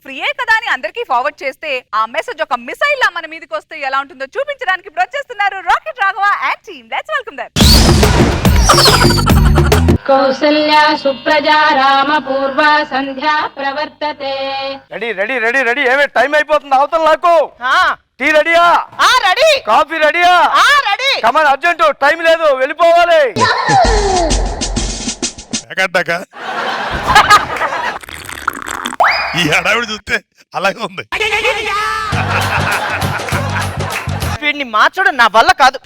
ఫ్రీయే కదా అని అందరికీ ఫార్వర్డ్ చేస్తే ఆ మెసేజ్ ఒక మిసైల్ లా మన మీదకి వస్తే ఎలా ఉంటుందో చూపించడానికి ఇప్పుడు వచ్చేస్తున్నారు rocket Raghava and team. Let's welcome them. కౌసల్యా సుప్రజా రామ పూర్వ సంధ్యా ప్రవర్తతే. Ready ready ready ready. ఏమే టైం అయిపోతుంది అవతల నాకు. టీ రెడీయా? రెడీ. కాఫీ రెడీయా? రెడీ. కమాన్ అర్జెంట్, టైం లేదు, వెళ్ళిపోవాలి. ఈ హడావిడి చూస్తే అలాగే ఉంది. వీడిని మార్చడం నా వల్ల కాదు.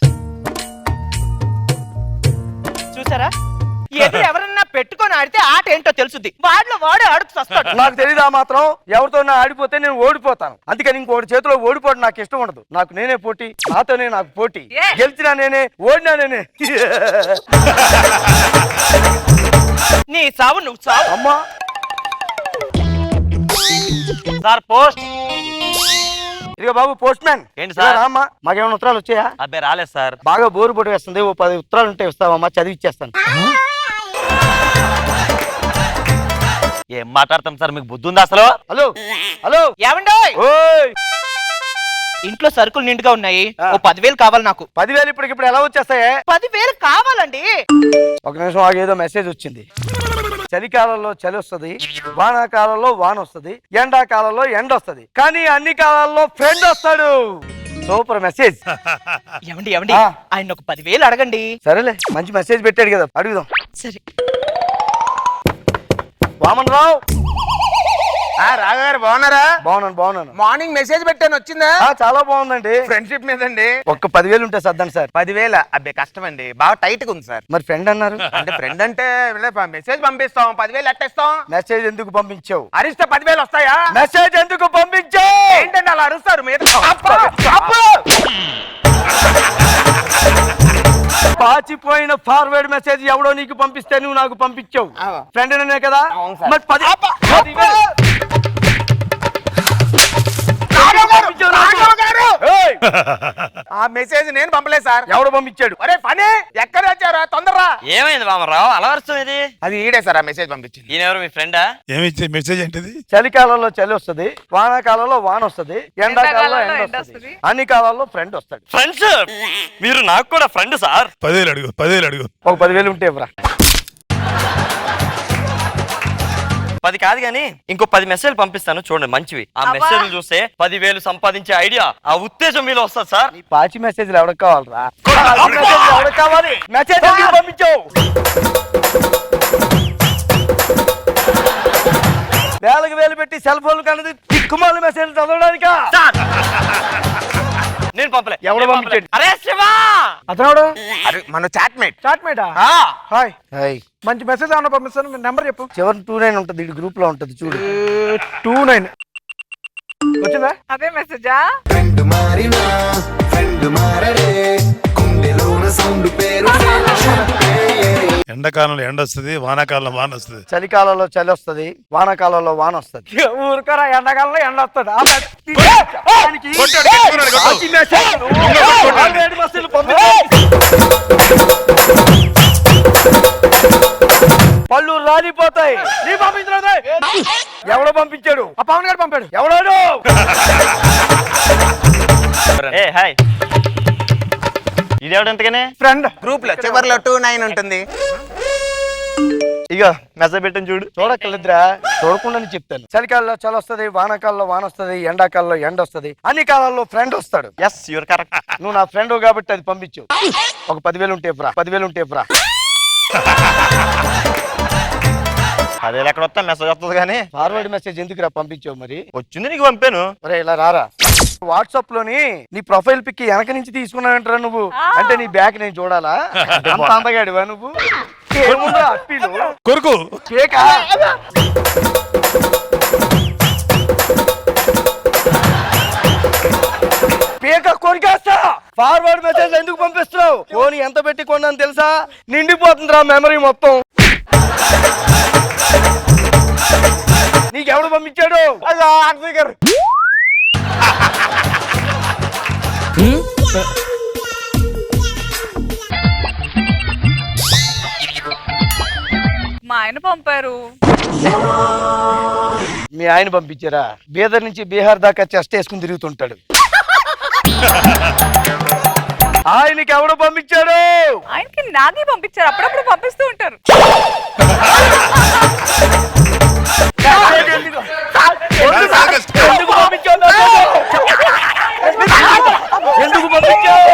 చూసారా, ఎదురు ఎవరన్నా పెట్టుకొని ఆడితే ఆట ఏంటో తెలుసుద్ది. వాడిలో వాడే ఆడుతూ వస్తాడు. నాకు తెలీదా మాత్రం, ఎవరితో ఆడిపోతే నేను ఓడిపోతాను. అందుకని ఇంకోటి చేతిలో ఓడిపోవడం నాకు ఇష్టం ఉండదు. నాకు నేనే పోటీ, నాతోనే నాకు పోటీ. గెలిచినా నేనే, ఓడినా నేనే. నీ సావు నువ్వు సావు. అమ్మా సార్ పోస్ట్. ఇదిగో బాబు పోస్ట్ మ్యాన్. ఏంటి సార్? అమ్మా మాకేమైనా ఉత్తరాలు వచ్చాయా? అబ్బాయి రాలేదు సార్. బాగా బోరు పొడి వేస్తుంది, ఓ 10 ఉత్తరాలు ఉంటే ఇస్తావమ్మా, చదివి ఇచ్చేస్తాను. ఏం మాట్లాడతాం సార్, మీకు బుద్ధి ఉందా అసలు? హలో హలో ఏమండో, ఓయ్, ఇంట్లో సరుకులు నిండుగా ఉన్నాయి, ఓ 10,000 కావాలి నాకు. 10,000 ఇప్పటికిప్పుడు ఎలా వచ్చేస్తాయే? 10,000 కావాలండి. ఒక నిమిషం ఆగు, ఏదో మెసేజ్ వచ్చింది. చలికాలంలో చలి వస్తుంది, వానాకాలంలో వాన వస్తుంది, ఎండాకాలంలో ఎండ వస్తుంది, కానీ అన్ని కాలాల్లో ఫ్రెండ్ వస్తాడు. Super message. ఏమండి ఏమండి, ఆయన ఒక 10,000 అడగండి. సరేలే, మంచి మెసేజ్ పెట్టాడు కదా, అడుగుదాం. సరే. వామన్ రావు. రాఘవ గారు బాగున్నారా? బాగున్నాను బాగున్నాను. మార్నింగ్ మెసేజ్ పెట్టాను, వచ్చిందా? చాలా బాగుందండి. ఫ్రెండ్షిప్ మీదండి. ఒక్క 10,000 ఉంటే సర్దండి సార్. 10,000 అబ్బే కష్టం అండి, బాగా టైట్ గా ఉంది సార్. మరి ఫ్రెండ్ అన్నారు. అంటే ఫ్రెండ్ అంటే మెసేజ్ పంపిస్తాం, 10,000 ఎట్టేస్తాం. మెసేజ్ ఎందుకు పంపించావు? అరిస్తే 10,000 వస్తాయా? మెసేజ్ ఎందుకు పంపించావు? ఏంటంటే అలా అరుస్తారు మీద. పాచిపోయిన ఫార్వర్డ్ మెసేజ్ ఎవడో నీకు పంపిస్తే నువ్వు నాకు పంపించావు. ఫ్రెండ్ అనే కదా. మరి 10,000 ఆ మెసేజ్ నేను పంపలేదు సార్. ఎవడు పంపించాడు? అరే పని ఎక్కడ వచ్చారా, తొందరరా. ఏమైంది మామరావు అలా వస్తుంది ఇది? అది ఈడే సార్ ఆ మెసేజ్ పంపించింది. ఈయన ఎవరు, మీ ఫ్రెండా? ఏమి మెసేజ్ ఏంటిది? చలికాలంలో చలి వస్తుంది, వానాకాలంలో వాన వస్తుంది, ఎండాకాలంలో ఎండ వస్తుంది, అన్ని కాలాల్లో ఫ్రెండ్ వస్తాడు. ఫ్రెండ్స్, మీరు నాకు కూడా ఫ్రెండ్ సార్. 10,000 అడుగు, 10,000 అడుగు. ఒక 10,000 ఉంటే ఇవ్వరా. 10 కాదు గానీ ఇంకో 10 మెసేజ్ పంపిస్తాను చూడండి, మంచివి. ఆ మెసేజ్ చూస్తే 10,000 సంపాదించే ఐడియా, ఆ ఉత్తేజం మీలో వస్తుంది సార్. ఈ పాచి మెసేజ్లు ఎవరికి కావాలరా? ఎవరికి కావాలి? మెసేజ్ ఎందుకు పంపించావు? వేలకు వేలు పెట్టి సెల్ ఫోన్ కన్నది తిక్కుమాల మెసేజ్ చదవడానికా? నేను పంపలే. ఎవడో పంపించాడు? అరే శివ, అతను అరే మన చాట్మేట్. చాట్మేటా? Hi hi. మంచి మెసేజ్ ఏమన్నా పంపిస్తాను, మీ నెంబర్ చెప్పు. చివరి 29 ఉంటుంది, ఈ గ్రూప్ లో ఉంటుంది చూడు. 29 వచ్చిందా? అదే మెసేజా? ఎండాకాలంలో ఎండ వస్తుంది, వానాకాలంలో వాన వస్తుంది. చలికాలంలో చలి వస్తుంది, వానాకాలంలో వాన వస్తుంది. ఊరుకోరా, ఎండాకాలంలో ఎండ వస్తుంది. పళ్ళు రాలిపోతాయి. నీ పంపించలేదు. ఎవడో పంపించాడు? ఆ పవన్ గారు పంపాడు. ఎవడాడు? ఏ హాయ్, ఇది ఎవడంతగానే ఫ్రెండ్. గ్రూప్ లో చివర్లో 29 ఉంటుంది. ఇక మెసేజ్ పెట్టని చూడు. చూడక్కర్లేదురా, చూడకుండా చెప్తాను. చలికాలంలో చలి వస్తుంది, వానాకాలంలో వాన వస్తుంది, ఎండాకాలంలో ఎండ వస్తుంది, అన్ని కాలాల్లో ఫ్రెండ్ వస్తాడు. Yes your correct. నువ్వు నా ఫ్రెండ్ కాబట్టి అది పంపించు. ఒక 10,000 ఉంటే ఇవ్వరా. 10,000 ఉంటే ఇవ్వరా. అదే ఎక్కడ వస్తా మెసేజ్ వస్తుంది కానీ ఫార్వర్డ్ మెసేజ్ ఎందుకురా పంపించావు? మరి వచ్చింది నీకు పంపాను. ఒరే ఇలా రారా. వాట్సాప్ లోని నీ ప్రొఫైల్ పిక్ వెనక నుంచి తీసుకున్నావంటారా నువ్వు? అంటే నీ బ్యాక్ నేను చూడాలా? అంత అందగాడివా నువ్వు? ఏముందా అప్పీలు? కొరుకు కేకా? పేక కొరికేస్తా. ఫార్వర్డ్ మెసేజ్ ఎందుకు పంపిస్తున్నావు? ఫోన్ ఎంత పెట్టి కొన్నాను తెలుసా? నిండిపోతుందిరా మెమరీ మొత్తం. నీకెవడు పంపించాడు? మా ఆయన పంపారు. మీ ఆయన పంపించారా? బీదర్ నుంచి బీహార్ దాకా చెస్ట్ వేసుకుని తిరుగుతుంటాడు. ఆయనకి ఎవడు పంపించాడు? ఆయనకి నాగి పంపించారు, అప్పుడప్పుడు పంపిస్తూ ఉంటారు. ఎందుకు పంపించావు? ఎందుకు పంపించావు?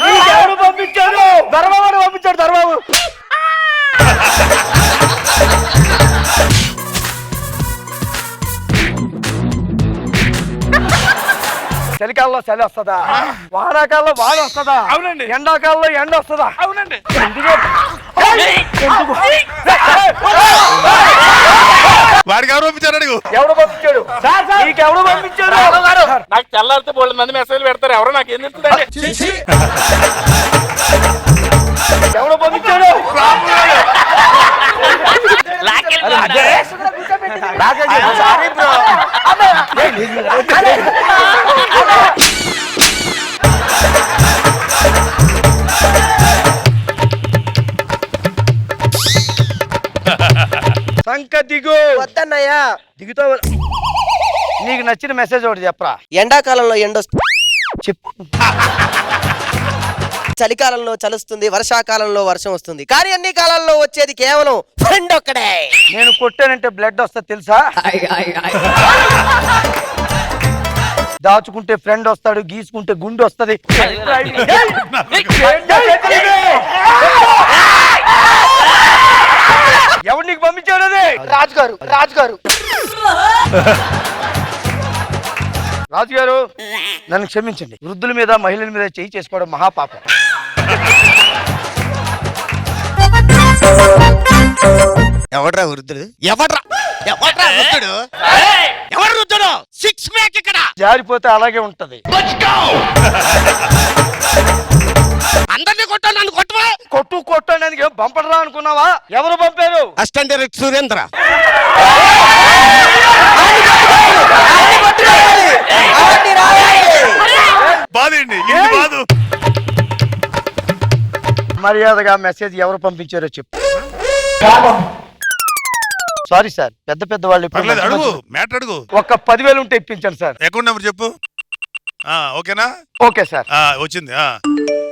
నీకెవడు పంపించాడు? ధర్మవాడు పంపించాడు. ధర్మబాబు చలికాలంలో చలి వస్తుందా? వానాకాలంలో వాన వస్తుందా? అవునండి. ఎండాకాలంలో ఎండ వస్తుందా? అవునండి. వాడికి ఎవరు పంపించారు అడుగు. ఎవడు పంపించాడు? నీకెవడు పంపించాడు? నాకు తెల్లారితే బోళ్ళ మంది మెసేజ్ పెడతారు, ఎవరో నాకు ఏం చెప్తుందండి. ఎవడు పంపించాడు? Sorry bro. సంక దిగు. వద్దన్నయ్యా, దిగుతావు. నీకు నచ్చిన మెసేజ్ ఒకటి చెప్పరా. ఎండాకాలంలో ఎండ చెప్పు. చలికాలంలో చలుస్తుంది, వర్షాకాలంలో వర్షం వస్తుంది, కానీ అన్ని కాలాల్లో వచ్చేది కేవలం ఫ్రెండ్ ఒక్కడే. నేను కొట్టానంటే బ్లడ్ వస్తుంది తెలుసా? దాచుకుంటే ఫ్రెండ్ వస్తాడు, గీసుకుంటే గుండె వస్తది. ఎవరు నీకు పంపించాడు? అది రాజుగారు. రాజుగారు నన్ను క్షమించండి. వృద్ధుల మీద మహిళల మీద చేయి చేసుకోవడం మహాపాపం. ఎవడ్రా వృద్ధుడు? ఎవడ్రా వృద్ధుడు? ఎవరు వృద్ధుడు? సిక్స్ ప్యాక్ ఇక్కడ జారిపోతే అలాగే ఉంటది. అందరినీ కొట్టు, నన్ను కొట్టవా? కొట్టడానికి ఏం పంపడరా అనుకున్నావా? ఎవరు పంపారు? Assistant director Surendra. బాధండి ఇది బాధ. మర్యాదగా మెసేజ్ ఎవరు పంపించారో చెప్పు. సారీ సార్, పెద్ద పెద్ద వాళ్ళు ఇప్పుడు పర్లేదు అడుగు, మ్యాటర్ అడుగు. ఒక్క 10,000 ఉంటే ఇప్పించండి సార్. అకౌంట్ నెంబర్ చెప్పు. ఓకేనా? Okay sir. వచ్చింది.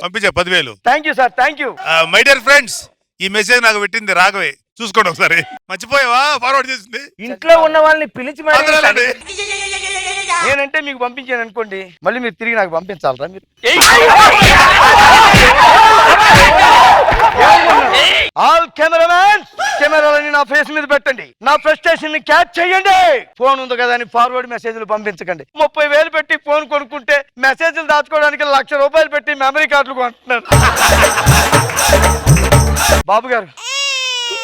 పంపించా 10,000. Thank you sir, thank you. My dear friends, ఈ మెసేజ్ నాకు పెట్టింది రాఘవే. చూసుకోండి ఒకసారి. మర్చిపోయావా? ఫార్వర్డ్ చేసింది. ఇంట్లో ఉన్న వాళ్ళని పిలిచి అందులోనండి. నేనంటే మీకు పంపించాను అనుకోండి, మళ్ళీ మీరు తిరిగి నాకు పంపించాలరా? మీరు ఆల్ కెమెరామ్యాన్, కెమెరాలని నా ఫేస్ మీద పెట్టండి. నా ఫ్రస్ట్రేషన్ ని క్యాచ్ చేయండి. ఫోన్ ఉంది కదా అని ఫార్వర్డ్ మెసేజ్లు పంపించకండి. 30,000 పెట్టి ఫోన్ కొనుక్కుంటే మెసేజ్లు దాచుకోవడానికి 1,00,000 రూపాయలు పెట్టి మెమరీ కార్డులు కొంటున్నాను. బాబు గారు,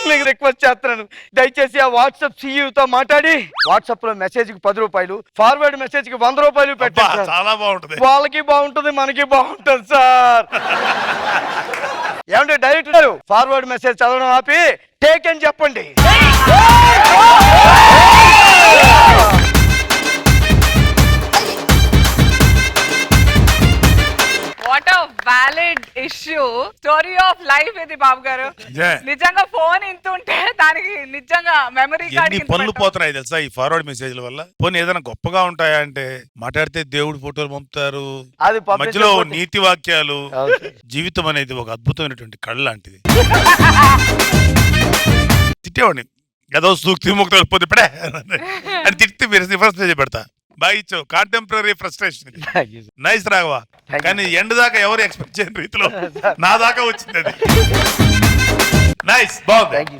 మీకు రిక్వెస్ట్ చేస్తున్నాను, దయచేసి ఆ వాట్సాప్ సిఇఓతో మాట్లాడి వాట్సాప్ లో మెసేజ్ కి 10 రూపాయలు, ఫార్వర్డ్ మెసేజ్ కి 100 రూపాయలు పెట్టండి సార్. చాలా బాగుంటది. వాళ్ళకి బాగుంటుంది, మనకి బాగుంటుంది సార్. ఏమంటే డైరెక్టర్ ఫార్వర్డ్ మెసేజ్ చదవడం ఆపి టేక్ అని చెప్పండి. What a valid issue, story of life ఇది బాబు గారు. నిజంగా ఫోన్ ఇంత ఉంటే దానికి నిజంగా మెమరీ కార్డ్ ఎన్ని పనులు పోతున్నాయి తెలుసా ఈ ఫార్వర్డ్ మెసేజ్ల వల్ల. పోనీ ఏదైనా గొప్పగా ఉంటాయా అంటే, మాట్లాడితే దేవుడి ఫోటోలు పంపుతారు, అది మధ్యలో నీతి వాక్యాలు. జీవితం అనేది ఒక అద్భుతమైనటువంటి కళ లాంటిది. తిట్టేవాడిని ఏదో సూక్తి ముక్త పోతే ఇప్పుడే అని తిట్టి మీరు రిఫరెన్స్ పేజ్ పెడతా. బాగా ఇచ్చావు, కాంటెంపరీ ఫ్రస్ట్రేషన్. నైస్ రాఘవ. కానీ ఎండ్ దాకా ఎవరు ఎక్స్పెక్ట్ చేయని రీతిలో నా దాకా వచ్చింది అది. నైస్, బాగుంది.